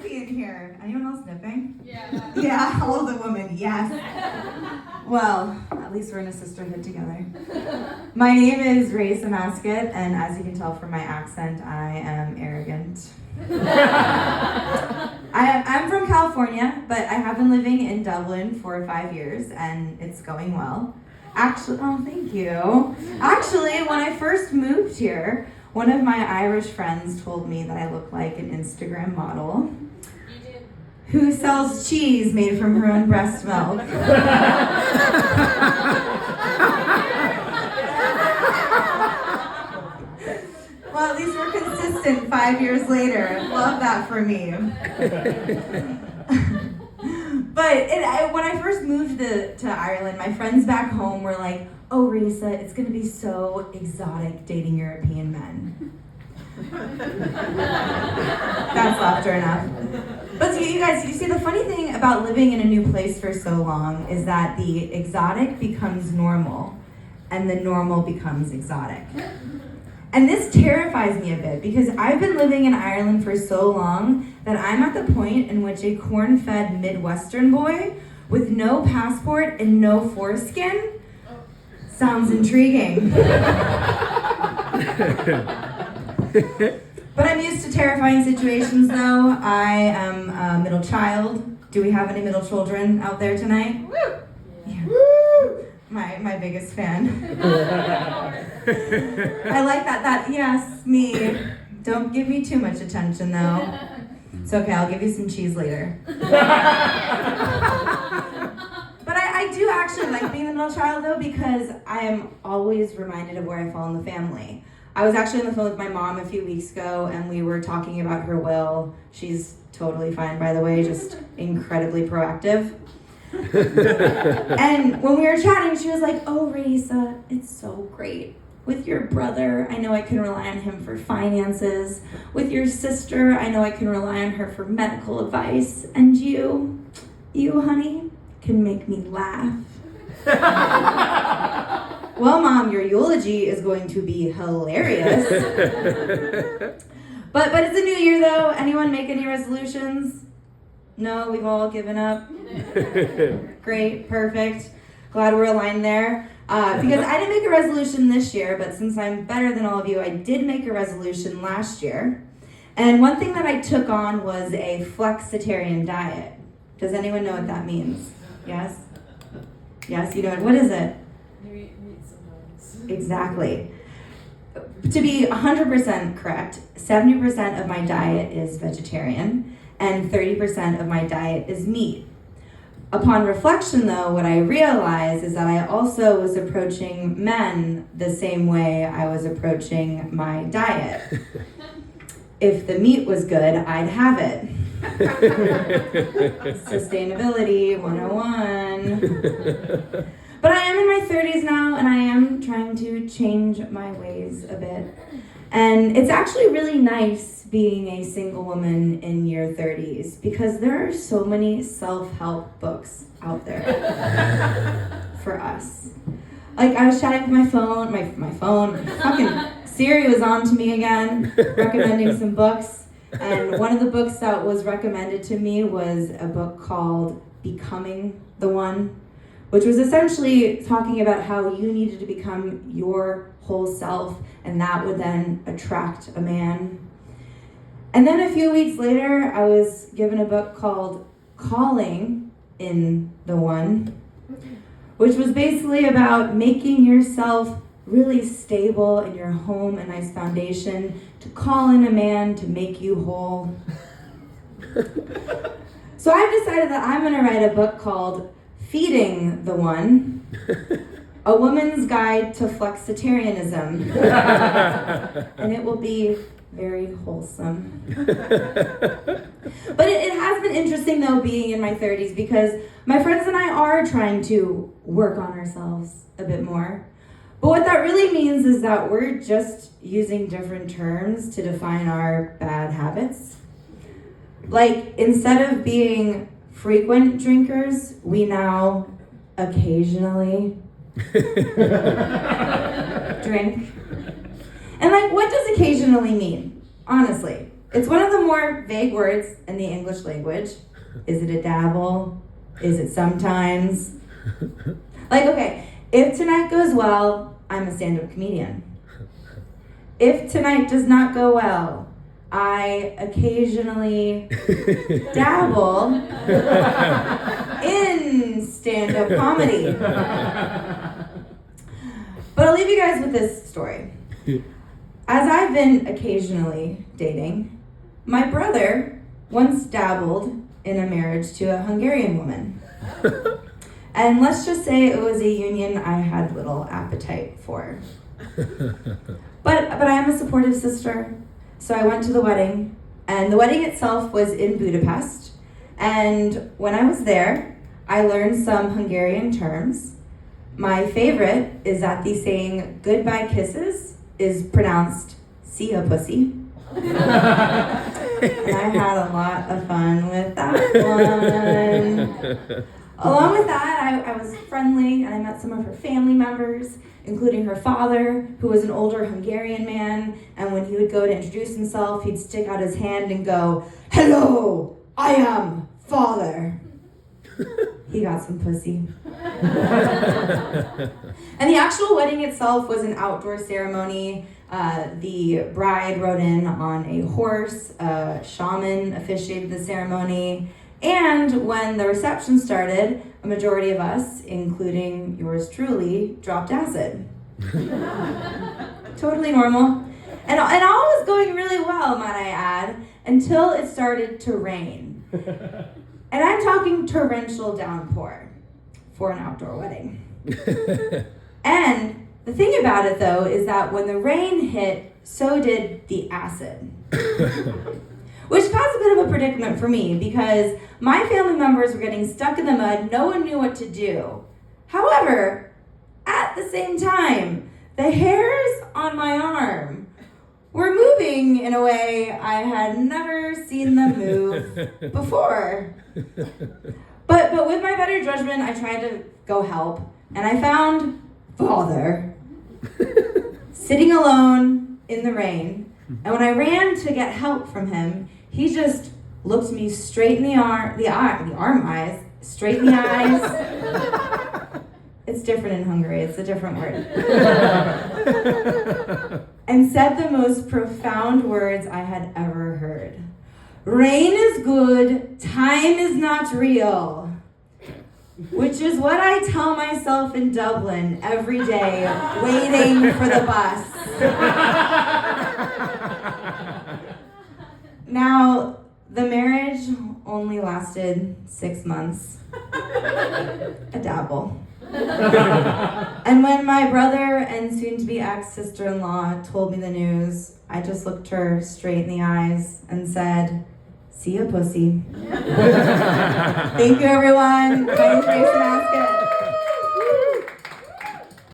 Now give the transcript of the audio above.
happy in here. Anyone else nipping? Yeah. Yeah, all the women, yes. Well, at least we're in a sisterhood together. My name is Ray Samasket, and as you can tell from my accent, I am arrogant. I'm from California, but I have been living in Dublin for 5 years, and it's going well. Actually, oh, thank you. Actually, when I first moved here, one of my Irish friends told me that I look like an Instagram model. You did. Who sells cheese made from her own breast milk. Well, at least we're consistent 5 years later. Love that for me. But when I first moved to Ireland, my friends back home were like, "Oh, Risa, it's going to be so exotic dating European men." That's laughter enough. But you guys, you see, the funny thing about living in a new place for so long is that the exotic becomes normal, and the normal becomes exotic. And this terrifies me a bit because I've been living in Ireland for so long that I'm at the point in which a corn-fed Midwestern boy with no passport and no foreskin sounds intriguing. But I'm used to terrifying situations though. I am a middle child. Do we have any middle children out there tonight? Woo! Yeah. Woo! My biggest fan. I like that, yes, me. Don't give me too much attention though. It's okay, I'll give you some cheese later. But I do actually like being the middle child though because I am always reminded of where I fall in the family. I was actually on the phone with my mom a few weeks ago and we were talking about her will. She's totally fine, by the way, just incredibly proactive. And when we were chatting, she was like, "Oh, Raisa, it's so great. With your brother, I know I can rely on him for finances. With your sister, I know I can rely on her for medical advice. And you, honey, can make me laugh." Well, Mom, your eulogy is going to be hilarious. But it's a new year, though. Anyone make any resolutions? No, we've all given up. Great, perfect. Glad we're aligned there. Because I didn't make a resolution this year, but since I'm better than all of you, I did make a resolution last year. And one thing that I took on was a flexitarian diet. Does anyone know what that means? Yes? Yes, you know it. What is it? Meat sometimes. Exactly. To be 100% correct, 70% of my diet is vegetarian, and 30% of my diet is meat. Upon reflection, though, what I realized is that I also was approaching men the same way I was approaching my diet. If the meat was good, I'd have it. Sustainability 101. But I am in my 30s now, and I am trying to change my ways a bit. And it's actually really nice being a single woman in your 30s because there are so many self-help books out there for us. Like, I was chatting with my phone, fucking Siri was on to me again, recommending some books. And one of the books that was recommended to me was a book called Becoming the One, which was essentially talking about how you needed to become your whole self, and that would then attract a man. And then a few weeks later, I was given a book called Calling in the One, which was basically about making yourself really stable in your home, a nice foundation, to call in a man to make you whole. So I've decided that I'm gonna write a book called Feeding the One, A Woman's Guide to Flexitarianism. And it will be very wholesome. But it has been interesting, though, being in my 30s because my friends and I are trying to work on ourselves a bit more. But what that really means is that we're just using different terms to define our bad habits. Like, instead of being frequent drinkers, we now occasionally drink. And like, what does occasionally mean? Honestly, It's one of the more vague words in the English language. Is it a dabble? Is it sometimes? Like, okay, if tonight goes well, I'm a stand-up comedian. If tonight does not go well, I occasionally dabble in stand-up comedy. But I'll leave you guys with this story. As I've been occasionally dating, my brother once dabbled in a marriage to a Hungarian woman. And let's just say it was a union I had little appetite for. But I am a supportive sister, so I went to the wedding, and the wedding itself was in Budapest. And when I was there, I learned some Hungarian terms. My favorite is that the saying goodbye kisses is pronounced "see ya pussy." And I had a lot of fun with that one. Along with that, I was friendly, and I met some of her family members, including her father, who was an older Hungarian man, and when he would go to introduce himself, he'd stick out his hand and go, "Hello, I am father." He got some pussy. And the actual wedding itself was an outdoor ceremony. The bride rode in on a horse, a shaman officiated the ceremony, and when the reception started, a majority of us, including yours truly, dropped acid. Totally normal. And all was going really well, might I add, until it started to rain. And I'm talking torrential downpour for an outdoor wedding. And the thing about it, though, is that when the rain hit, so did the acid. Which caused a bit of a predicament for me because my family members were getting stuck in the mud. No one knew what to do. However, at the same time, the hairs on my arm were moving in a way I had never seen them move before. But with my better judgment, I tried to go help, and I found Father sitting alone in the rain. And when I ran to get help from him, he just looked me straight in the arm eyes, straight in the eyes. It's different in Hungary, it's a different word. And said the most profound words I had ever heard. Rain is good, time is not real. Which is what I tell myself in Dublin every day, waiting for the bus. Now, the marriage only lasted 6 months. A dabble. And when my brother and soon-to-be ex-sister-in-law told me the news, I just looked her straight in the eyes and said, "See ya, pussy." Thank you, everyone. My name's Grace Masket.